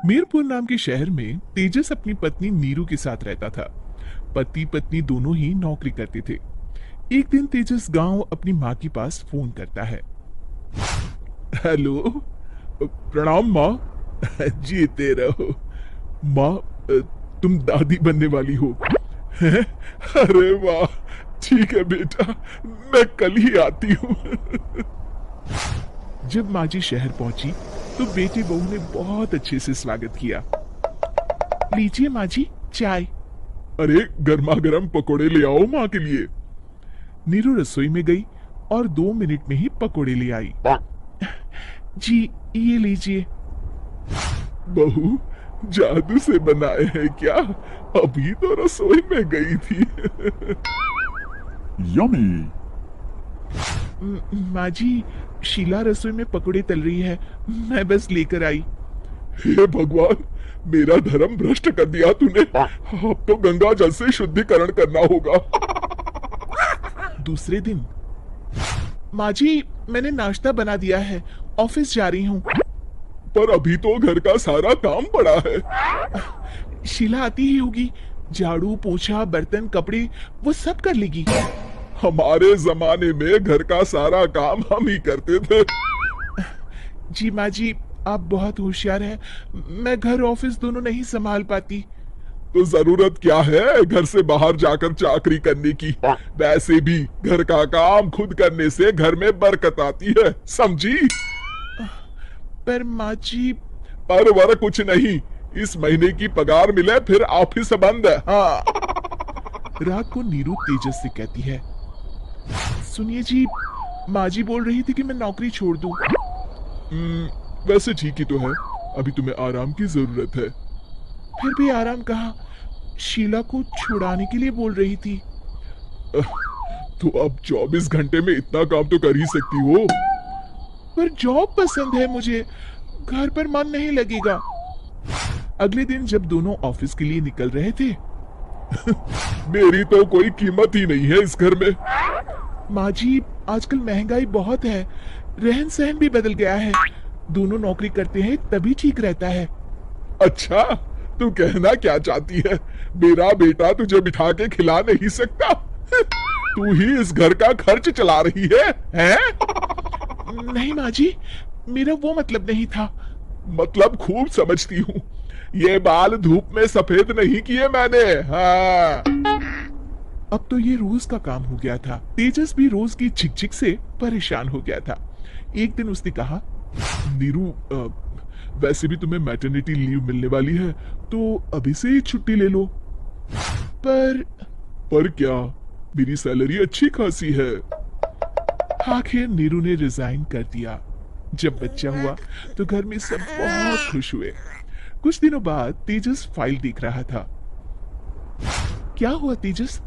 मीरपुर नाम के शहर में तेजस अपनी पत्नी नीरू के साथ रहता था। पति पत्नी दोनों ही नौकरी करते थे। एक दिन तेजस गांव अपनी माँ के पास फोन करता है। हेलो, प्रणाम माँ। जीते रहो माँ। तुम दादी बनने वाली हो? हैं? अरे वाह, ठीक है बेटा, मैं कल ही आती हूँ। जब माँ जी शहर पहुंची तो बेटी बहू ने बहुत अच्छे से स्वागत किया। लीजिए माँ जी, चाय। अरे गर्मा गर्म पकोड़े ले आओ माँ के लिए। नीरू रसोई में गई और 2 मिनट में ही पकोड़े ले आई। जी, ये लीजिए। बहू, जादू से बनाए हैं क्या? अभी तो रसोई में गई थी। यमी। माँ जी, शीला रसोई में पकोड़े तल रही है, मैं बस लेकर आई। हे भगवान, मेरा धर्म भ्रष्ट कर दिया तूने। अब तो गंगा जल से शुद्धिकरण करना होगा। दूसरे दिन, माँ जी, मैंने नाश्ता बना दिया है, ऑफिस जा रही हूँ। पर अभी तो घर का सारा काम पड़ा है। शीला आती ही होगी, झाड़ू पोछा बर्तन कपड़े वो सब कर लेगी। हमारे जमाने में घर का सारा काम हम ही करते थे। जी माँ जी, आप बहुत होशियार हैं, मैं घर ऑफिस दोनों नहीं संभाल पाती। तो जरूरत क्या है घर से बाहर जाकर चाकरी करने की? वैसे भी घर का काम खुद करने से घर में बरकत आती है, समझी? पर माँ जी। पर वर कुछ नहीं, इस महीने की पगार मिले फिर ऑफिस बंद है। हाँ। रात को नीरू तेजस से कहती है, सुनिए जी, माँ जी बोल रही थी कि मैं नौकरी छोड़ दूं। वैसे ठीक ही तो है, अभी तुम्हें आराम की जरूरत है। फिर भी आराम कहाँ, शीला को छुड़ाने के लिए बोल रही थी। तो अब 24 घंटे में इतना काम तो कर ही सकती हो। पर जॉब पसंद है मुझे, घर पर मन नहीं लगेगा। अगले दिन जब दोनों ऑफिस के लिए निकल रहे थे, मेरी तो कोई कीमत ही नहीं है इस घर में। माँ जी, आजकल महंगाई बहुत है, रहन सहन भी बदल गया है, दोनों नौकरी करते हैं तभी ठीक रहता है। अच्छा, तू कहना क्या चाहती है? मेरा बेटा तुझे बिठा के खिला नहीं सकता? तू ही इस घर का खर्च चला रही है, हैं? नहीं माँ जी, मेरा वो मतलब नहीं था। मतलब खूब समझती हूँ, ये बाल धूप में सफेद नहीं किए मैंने। हाँ। अब तो ये रोज का काम हो गया था। तेजस भी रोज की झिकझिक से परेशान हो गया था। एक दिन उसने कहा, नीरू, वैसे भी तुम्हें मैटरनिटी लीव मिलने वाली है, तो अभी से ही छुट्टी ले लो। पर क्या, मेरी सैलरी अच्छी खासी है। आखिर नीरू ने रिजाइन कर दिया। जब बच्चा हुआ तो घर में सब बहुत खुश हुए। कुछ दिनों बाद तेजस फाइल देख रहा था। क्या हुआ तेजस,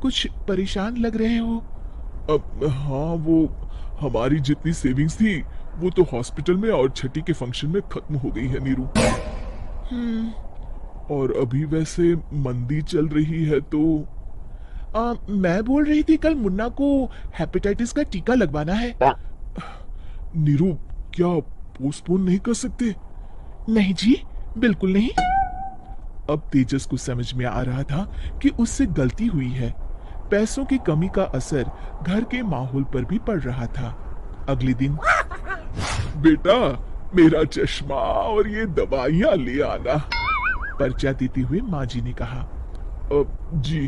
कुछ परेशान लग रहे हो? अब हाँ, वो हमारी जितनी सेविंग्स थी वो तो हॉस्पिटल में और छठी के फंक्शन में खत्म हो गई है नीरू। और अभी वैसे मंदी चल रही है तो मैं बोल रही थी कल मुन्ना को हेपेटाइटिस का टीका लगवाना है। नीरू, क्या पोस्टपोन नहीं कर सकते? नहीं जी, बिल्कुल नहीं। अब तेजस को समझ में आ रहा था कि उससे गलती हुई है। पैसों की कमी का असर घर के माहौल पर भी पड़ रहा था। अगले दिन, बेटा, मेरा चश्मा और ये दवाइयां ले आना, पर्चा देते हुए माँ जी ने कहा। जी।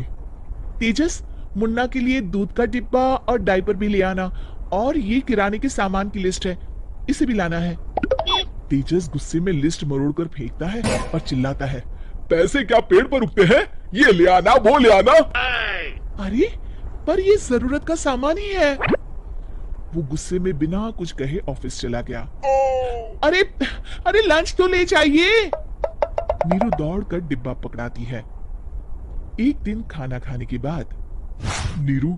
तेजस, मुन्ना के लिए दूध का डिब्बा और डायपर भी ले आना, और ये किराने के सामान की लिस्ट है, इसे भी लाना है। तेजस गुस्से में लिस्ट मरोड़ कर फेंकता है और चिल्लाता है, पैसे क्या पेड़ पर उगते हैं? ये ले आना, वो ले आना। अरे, पर ये जरूरत का सामान ही है। वो गुस्से में बिना कुछ कहे ऑफिस चला गया। अरे अरे, लंच तो ले जाइए। नीरू दौड़कर डिब्बा पकड़ाती है। एक दिन खाना खाने के बाद, नीरू,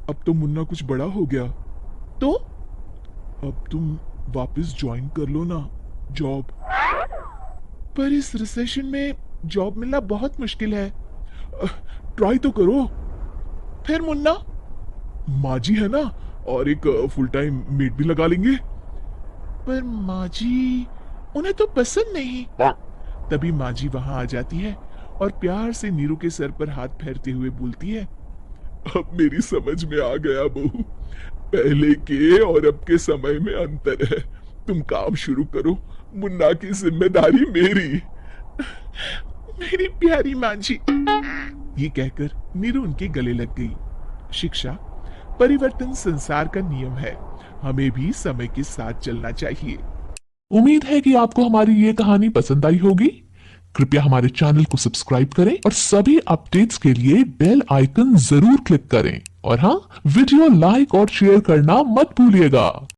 अब तो मुन्ना कुछ बड़ा हो गया, तो अब तुम वापस ज्वाइन कर लो ना जॉब। पर इस रिसेशन में जॉब मिलना बहुत मुश्किल है। ट्राई तो करो। फिर मुन्ना? माँ जी है ना, और एक फुल टाइम मेड भी लगा लेंगे। पर माँ जी, उन्हें तो पसंद नहीं। तभी माँ जी वहां आ जाती है और प्यार से नीरू के सर पर हाथ फेरते हुए बोलती है, अब मेरी समझ में आ गया बहू, पहले के और अब के समय में अंतर है। तुम काम शुरू करो, मुन्ना की जिम्मेदारी मेरी। मेरी प्यारी माँ जी। ये कहकर नीरू उनके गले लग गई। शिक्षा, परिवर्तन संसार का नियम है, हमें भी समय के साथ चलना चाहिए। उम्मीद है कि आपको हमारी ये कहानी पसंद आई होगी। कृपया हमारे चैनल को सब्सक्राइब करें और सभी अपडेट्स के लिए बेल आइकन जरूर क्लिक करें। और हाँ, वीडियो लाइक और शेयर करना मत भूलिएगा।